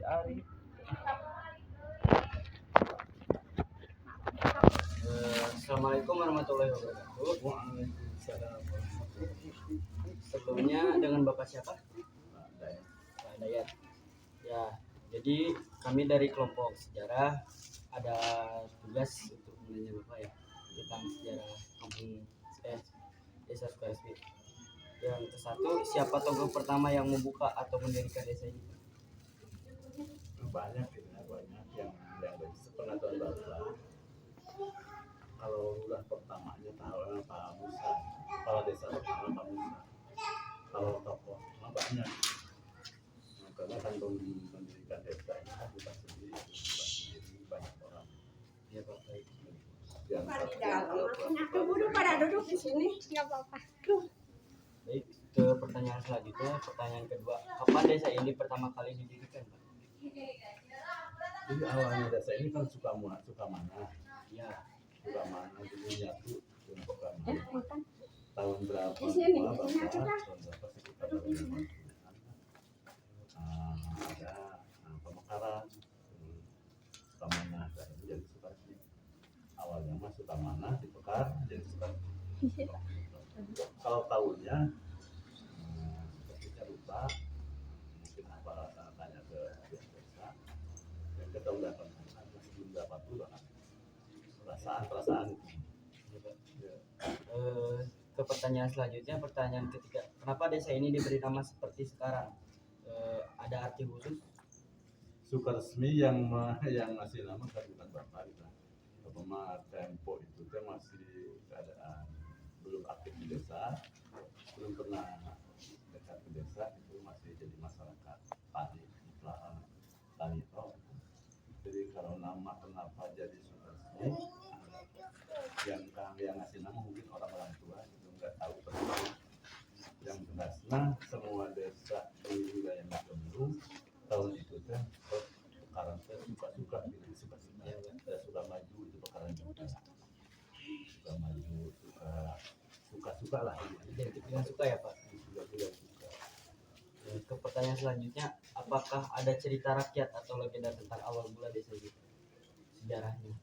si Ari. Assalamualaikum warahmatullahi wabarakatuh. Waalaikumsalam. Sebelumnya dengan Bapak siapa? Pak Dayat. Ya, jadi kami dari kelompok sejarah ada tugas untuk menanya Bapak ya tentang sejarah kampung desa Sukasmi. Yang ke-1, siapa tokoh pertama yang membuka atau mendirikan desa ini? Banyak yang pernah tahun Bapak. Kalau udah pertamanya tahu Pak Musa, kepala desa pertama Pak Musa. Kalau tokoh banyak, karena kan mendirikan desa ini kan bukan sendiri, banyak orang. Ya Pak, baik. Di dalam, aku duduk pada duduk di sini, nggak apa-apa. Baik, ke pertanyaan selanjutnya, pertanyaan kedua, kapan desa ini pertama kali didirikan, Pak? Jadi awalnya desa ini kan Sukamana. Ya, Sukamana dulu nyatu untuk kami. Tahun berapa? Di sini, Bapak? di sini ada. Tahun berapa sekitar tahun 50-an. Ada pemekaran Sukamana dan jadi Sukasmi. Awalnya mah Sukamana dipekar jadi Sukasmi. Kalau tahunnya sepertinya lupa, mungkin apa tanya ke pihak desa dan kita udah masih belum dapat dulu kan perasaan itu. Ke pertanyaan selanjutnya, pertanyaan ketiga, kenapa desa ini diberi nama seperti sekarang? Ada arti khusus? Sukasmi yang masih nama kan bukan Bapak kita. Bapak Tempo itu kan masih keadaan belum aktif di desa, belum pernah dekat ke desa, itu masih jadi masyarakat tani itu. Jadi kalau nama kenapa jadi Sukasmi, yang ngasih nama mungkin orang tua itu nggak tahu persis. Yang jelasnya semua desa di wilayah Magelang tahun itu kan pekaran suka maju itu pekaran juga suka maju suka lah Identik dengan suka ya Pak? suka. Ke pertanyaan selanjutnya, apakah ada cerita rakyat atau legenda tentang awal mula desa ini? Sejarahnya?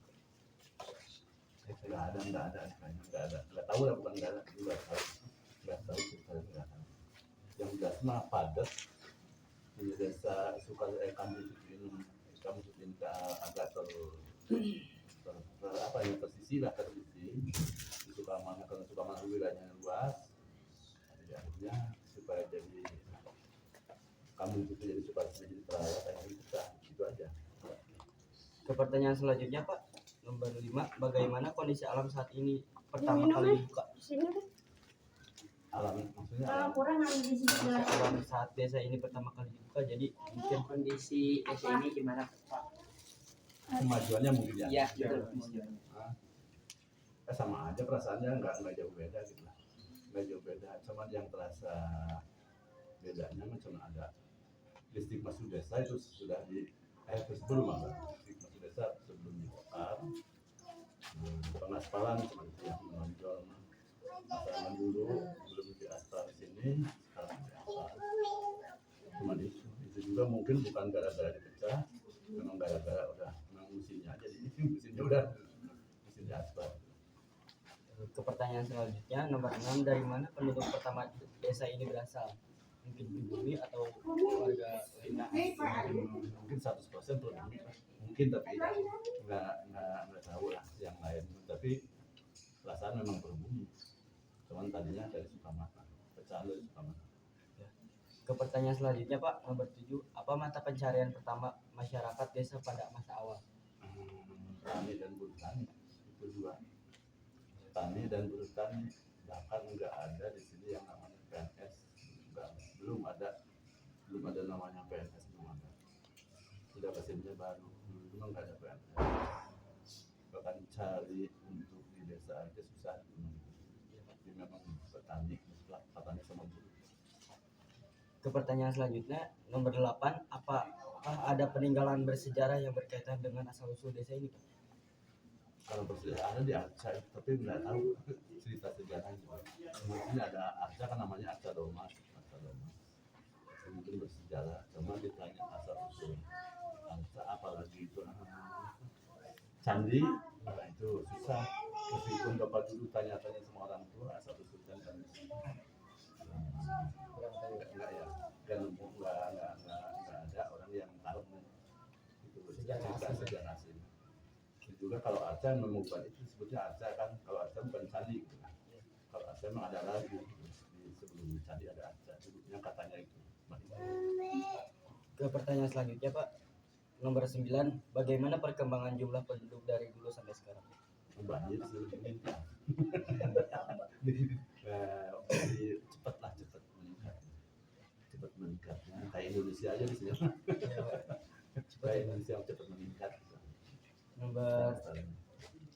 Nggak ada, nggak tahu lah, bukan nggak tahu cerita. Yang jelas mah padat di desa kampung Sukin agak tersisi di Sukamana, karena Sukamana wilayahnya luas, jadi akhirnya supaya jadi kampung itu jadi jadi perawat itu aja. Ke pertanyaan selanjutnya Pak, nomor 5, bagaimana kondisi alam saat ini pertama kali dibuka? Alam maksudnya Kurang ada di sini. Kondisi alam saat desa ini pertama kali dibuka, jadi mungkin Kondisi desa ini gimana Pak? kemajuannya mungkin ya. Iya, betul kemajuannya. Sama aja perasaannya nggak jauh beda gitu lah, nggak jauh beda, cuma yang terasa bedanya kan cuma ada listrik masuk desa itu sudah sebelum listrik masuk desa sebelum dibongkar, pengaspalan cuma itu yang menonjol, masalah dulu belum diaspal di sini, sekarang diaspal, cuma itu juga mungkin bukan gara-gara dipecah, memang gara-gara udah mesinnya aja, jadi mesinnya udah mesin diaspal. Ke pertanyaan selanjutnya, nomor 6, dari mana penduduk pertama desa ini berasal? Mungkin pribumi atau warga lainnya? Mungkin 100% pribumi, mungkin, tapi nggak tahu lah yang lain, tapi perasaan memang pribumi, cuman tadinya dari Sukamana, pecahan dari Sukamana. Ke pertanyaan selanjutnya Pak, nomor 7, apa mata pencarian pertama masyarakat desa pada masa awal? Tani dan buru tani itu dua. Tani dan buru tani, bahkan nggak ada di sini yang namanya PNS, belum ada namanya PNS, belum ada. Sudah kesininya baru, dulu memang nggak ada PNS. Bahkan cari untuk di desa aja susah. Jadi memang petani sama buruh. Ke pertanyaan selanjutnya, nomor 8, apakah ada peninggalan bersejarah yang berkaitan dengan asal-usul desa ini Pak? Kalau bersejarah ada di Arca, tapi nggak tahu cerita sejarahnya. Mungkin ada Arca kan namanya Arca Doma, mungkin bersejarah, cuma ditanya asal usul apalagi itu candi, nah itu susah. Meskipun bapak dulu tanya-tanya sama orang tua asal usulkan kan kurang tahu. enggak ya, kan enggak ada orang yang tahu itu Sejarah cerita asli. sejarah asli. Dan juga kalau Aceh menemukan itu sebutnya Aceh kan, kalau Aceh bukan candi gitu. Kalau Aceh memang ada lagi di sebelum candi ada Aceh dulunya katanya itu. Ke pertanyaan selanjutnya Pak, nomor 9, bagaimana perkembangan jumlah penduduk dari dulu sampai sekarang? Banjir sih meningkat. Cepet meningkat. Nah, kayak Indonesia aja di sini. Ya, Pak. Kayak Indonesia yang cepat meningkat. Nomor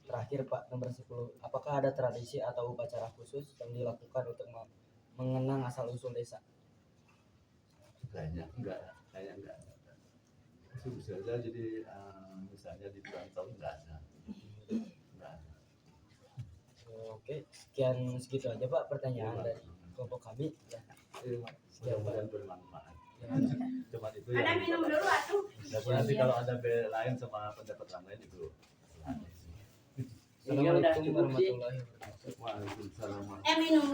terakhir Pak, nomor 10, apakah ada tradisi atau upacara khusus yang dilakukan untuk mengenang asal usul desa? Kayaknya enggak. Itu bisa aja jadi misalnya di bulan tahun enggak ada. Oke, segitu aja Pak pertanyaan dari kelompok kami. Ya, Mudah-mudahan bermanfaat. Cuma itu Ada yang minum dulu atuh. nanti kalau ada lain sama pendapat yang lain itu. Assalamualaikum warahmatullahi wabarakatuh. Waalaikumsalam. Minum.